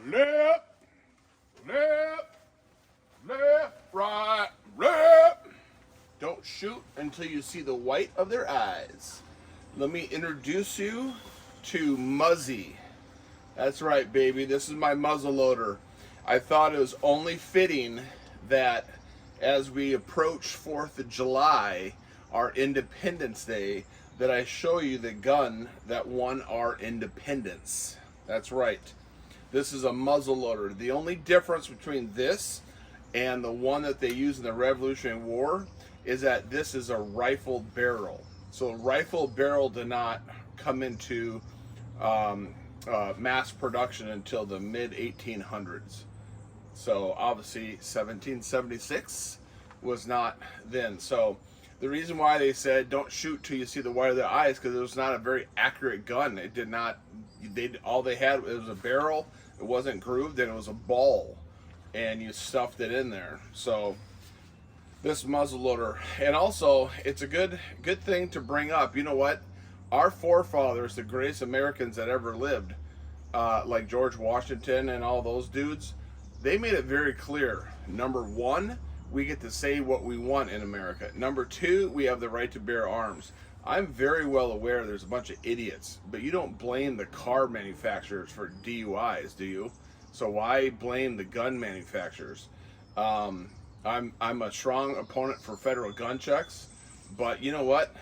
Left, left, left, right, left. Don't shoot until you see the white of their eyes. Let me introduce you to Muzzy. That's right, baby. This is my muzzle loader. I thought it was only fitting that as we approach 4th of July, our Independence Day, that I show you the gun that won our independence. That's right. This is a muzzle loader. The only difference between this and the one that they use in the Revolutionary War is that this is a rifled barrel. So a rifled barrel did not come into mass production until the mid 1800s. So obviously 1776 was not then. So the reason why they said don't shoot till you see the white of their eyes, because it was not a very accurate gun. It did not. All they had, it was a barrel. It wasn't grooved, and it was a ball, and you stuffed it in there. So this muzzle loader, and also it's a good thing to bring up. You know what? Our forefathers, the greatest Americans that ever lived, like George Washington and all those dudes, they made it very clear. Number one, we get to say what we want in America. Number two, we have the right to bear arms. I'm very well aware there's a bunch of idiots, but you don't blame the car manufacturers for DUIs, do you? So why blame the gun manufacturers? I'm a strong opponent for federal gun checks, but you know what?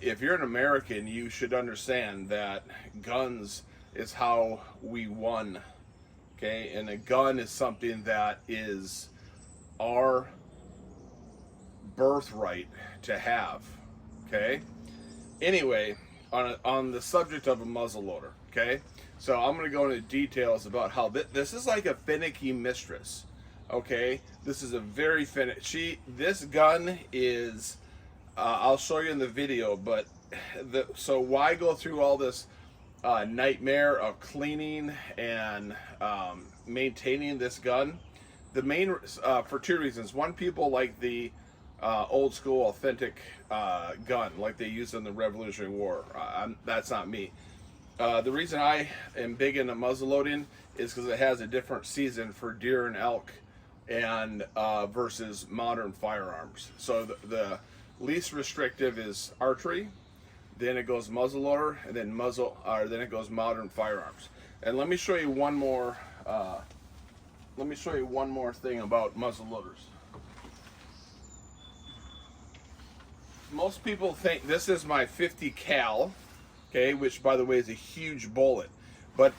If you're an American, you should understand that guns is how we won, okay? And a gun is something that is our birthright to have, okay? Anyway, on the subject of a muzzle loader, okay? So I'm going to go into details about how this is like a finicky mistress, okay? This is a very this gun is, I'll show you in the video, but so why go through all this nightmare of cleaning and maintaining this gun? The main, for two reasons. One, people like the old school authentic gun like they used in the Revolutionary War. That's not me. The reason I am big into muzzle loading is because it has a different season for deer and elk and versus modern firearms. So the least restrictive is archery, then it goes muzzle loader, and then then it goes modern firearms. And let me show you one more. Let me show you one more thing about muzzle loaders. Most people think this is my 50 cal, okay, which by the way is a huge bullet. But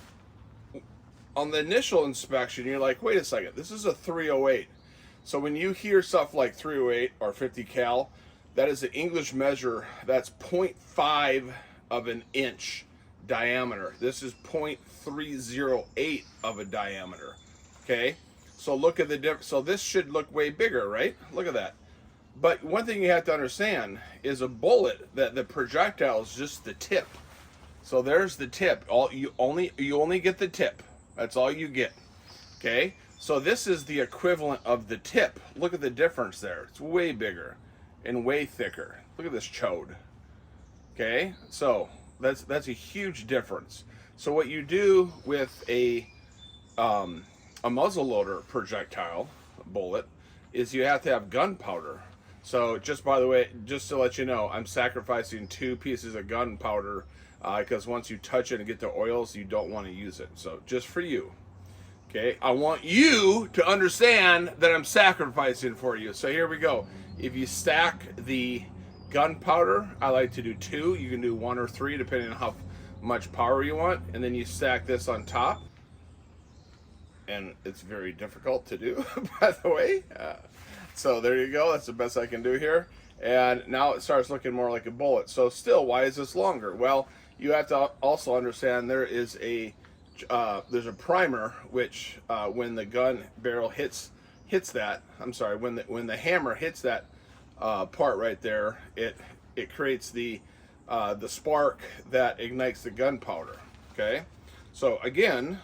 on the initial inspection, you're like, wait a second, this is a 308. So when you hear stuff like 308 or 50 cal, that is an English measure. That's 0.5 of an inch diameter. This is 0.308 of a diameter. Okay, so look at the difference. So this should look way bigger, right? Look at that. But one thing you have to understand is a bullet, that the projectile is just the tip. So there's the tip. You only get the tip. That's all you get. Okay, so this is the equivalent of the tip. Look at the difference there. It's way bigger and way thicker. Look at this chode. Okay, so that's a huge difference. So what you do with a muzzle loader projectile bullet is you have to have gunpowder. So just by the way, just to let you know, I'm sacrificing 2 pieces of gunpowder because once you touch it and get the oils, you don't want to use it. So just for you, okay? I want you to understand that I'm sacrificing for you. So here we go. If you stack the gunpowder, I like to do 2. You can do 1 or 3 depending on how much power you want, and then you stack this on top. And it's very difficult to do, by the way. So there you go. That's the best I can do here. And now it starts looking more like a bullet. So still, why is this longer? Well, you have to also understand there's a primer which when the gun barrel hits that. I'm sorry, when the hammer hits that part right there, it creates the spark that ignites the gunpowder. Okay, so again,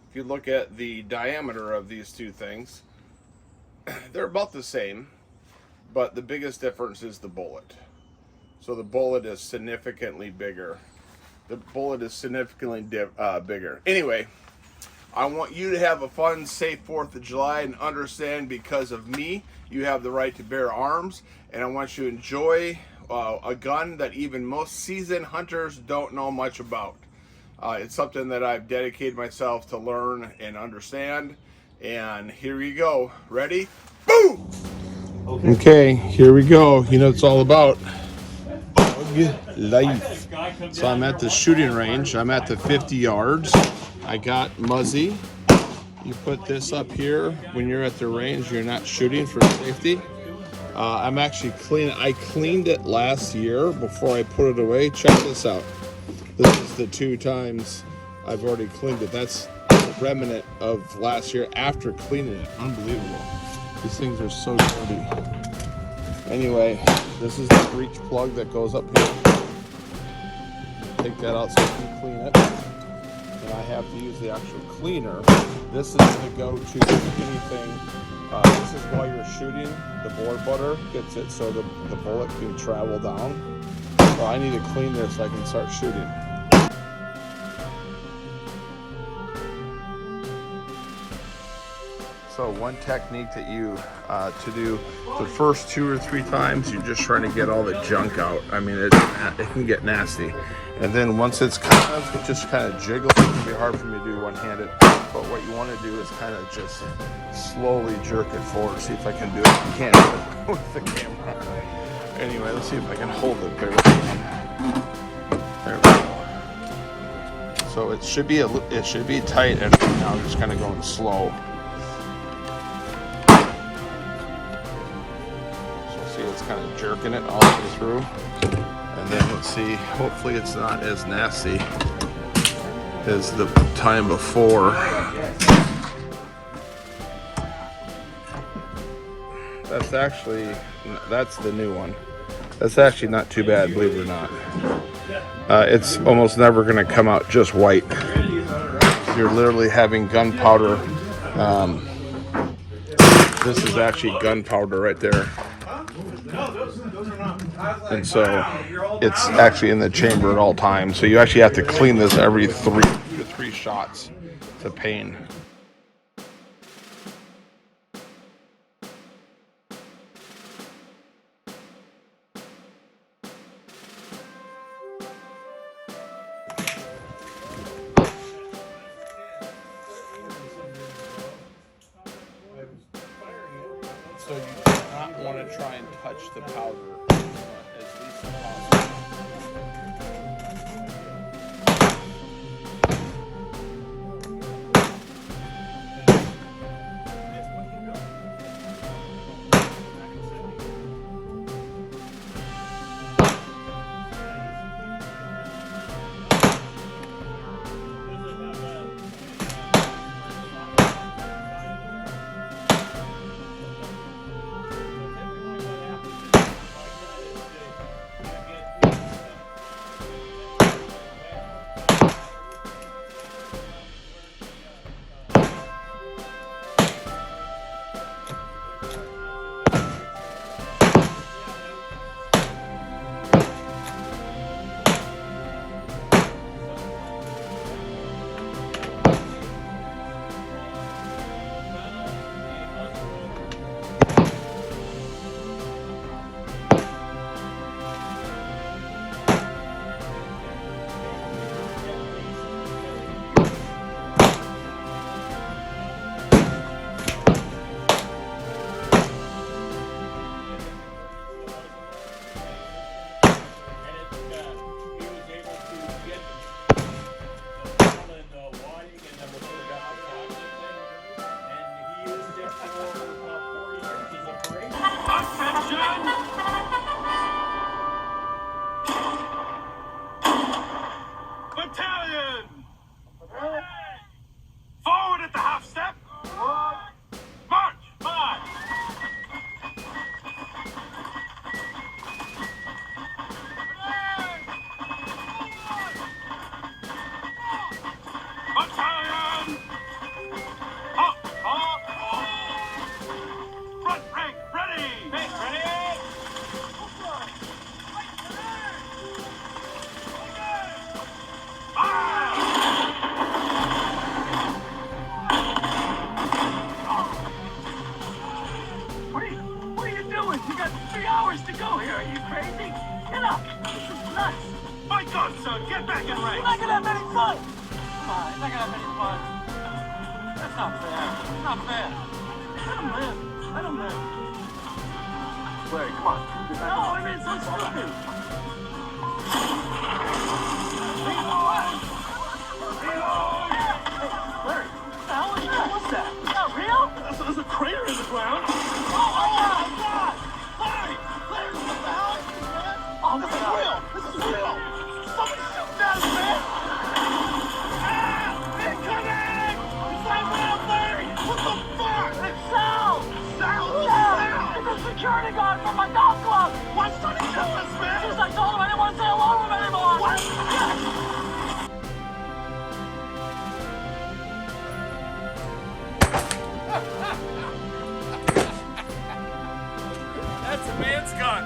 if you look at the diameter of these two things, they're about the same, but the biggest difference is the bullet. So the bullet is significantly bigger the bullet is significantly bigger. Anyway, I want you to have a fun, safe 4th of July and understand because of me, you have the right to bear arms. And I want you to enjoy a gun that even most seasoned hunters don't know much about. It's something that I've dedicated myself to learn and understand. And here you go. Ready? Boom! Okay, here we go. You know what it's all about. Life. So I'm at the shooting range. I'm at the 50 yards. I got Muzzy. You put this up here when you're at the range. You're not shooting for safety. I'm actually cleaning. I cleaned it last year before I put it away. Check this out. This is the 2 times I've already cleaned it. That's the remnant of last year after cleaning it. Unbelievable. These things are so dirty. Anyway, this is the breech plug that goes up here. Take that out so you can clean it. And I have to use the actual cleaner. This is the go-to anything. This is while you're shooting, the board butter gets it so the bullet can travel down. So I need to clean this so I can start shooting. So one technique that you to do the first 2 or 3 times, you're just trying to get all the junk out. I mean, it can get nasty. And then once it's just kind of jiggles, it can be hard for me to do one-handed. But what you want to do is kind of just slowly jerk it forward. See if I can do it. I can't do it with the camera. Anyway, let's see if I can hold it there. There we go. So it should be tight, and now I'm just kind of going slow. It's kind of jerking it all the way through, and then let's see, hopefully it's not as nasty as the time before. That's the new one. That's actually not too bad, believe it or not. It's almost never going to come out just white. You're literally having gunpowder. This is actually gunpowder right there. And so it's actually in the chamber at all times. So you actually have to clean this every 3 to 3 shots. It's a pain. So you do not want to try and touch the powder as least as possible. He's not gonna have any fun. That's not fair. It's not fair. Let him live. Let him live. Larry, come on. No, I mean, it's so stupid. Larry, what the hell was that? Is that real? There's a crater in the ground. Oh my God! Larry! Larry, what the hell? Oh, this is real! This is real! Somebody shoot that, man! Ah! Incoming! It's not real, Larry! What the fuck? It's Sal! Sal? Who's Sal? It's a security guard from my golf club! Why should he kill us, man? Because I told him I didn't want to say hello to him anymore! What? That's a man's gun.